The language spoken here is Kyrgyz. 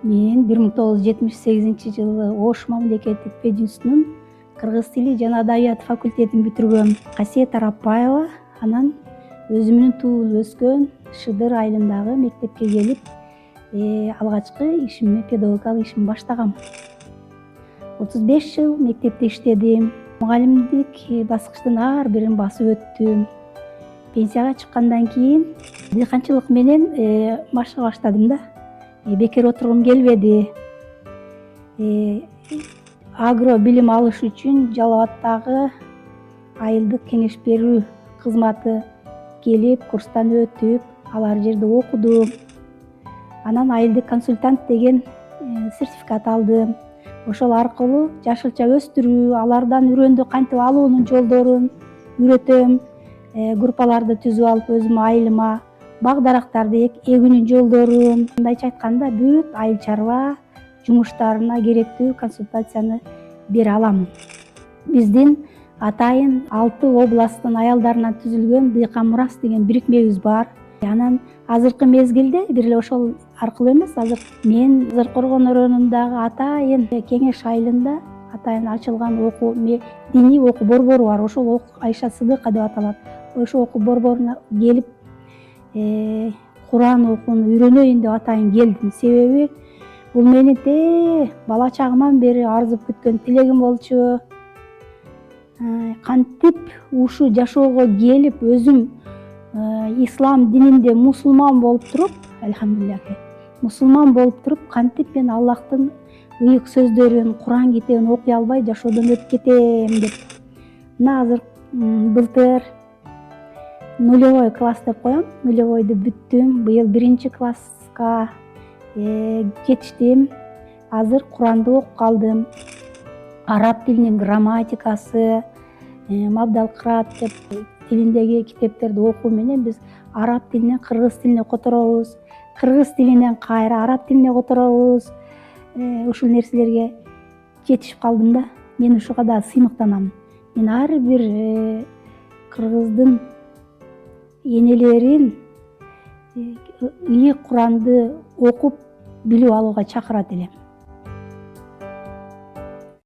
Мен 1978 жылы Ош мамлекеттик пединститутунун кыргыз тили жана адабият факультетин бүтүргөм. Касиет Арапбаева анан өзүмдүн туулуп өскөн Шыдыр айылындагы мектепке келип, алгачкы ишимди, педагогикалык ишимди баштагам. 35 жыл мектепте иштедим. Мугалимдик баскычтын ар бирин басып өттүм. Пенсияга чыккандан кийин дыйканчылык менен машыга баштадым да. Бекер отургум келбеди. Агро билим алыш үчүн Жалал Абадтагы айылдык кеңеш берүү кызматы келип, курстан өтүп, алар жерде окудум. Анан айылдык консультант деген сертификат алдым. Ошол аркылуу жашылча өстүрүү, алардан үрөндү кантип алуунун жолдорун үйрөтөм. Группаларды түзүп алып өзүм айылыма бак-дарактарды эгүүнүн жолдорун, мындайча айтканда бүт айыл чарба жумуштарына керектүү консультацияны бере алам. Биздин атайын 6 областтын аялдарынан түзүлгөн Дыйкан Мурас деген бирикмебиз бар. Анан азыркы мезгилде бир эле ошол аркылуу эмес, азыр мен Зыркоргон районундагы атайын Кеңеш айылында атайын ачылган диний окуу борбору бар. Ошол окуу Айша Сыдыка деп аталат. Ошол окуу борборуна келип, Куран окууну үйрөнөйүн деп атайын келдим. Себеби бул менин бала чагыман бери арзып күткөн тилегим болчу. Кантип ушу жашоого келип, өзүм ислам дининде мусулман болуп туруп, альхамдулиллахи, мусулман болуп туруп, кантип мен Аллахтын ыйык сөздөрүн, Куран китебин окуй албай жашоодон өтүп кетем деп. Мына азыр былтыр нулевой класс деп коем. Нулевойду бүттүм. Быйыл 1-класска жетиштим. Азыр Куранды окуп калдым. Араб тилинин грамматикасы, Мабдал Кыраат деп тилиндеги китептерди окуу менен биз араб тилинен кыргыз тилине которобуз. Кыргыз тилинен кайра араб тилине которобуз. Ушул нерселерге жетишип калдым да. Мен ушуга да сыймыктанам. Мен ар бир кыргыздын энелерин ыйык Куранды окуп билип алууга чакырат элем.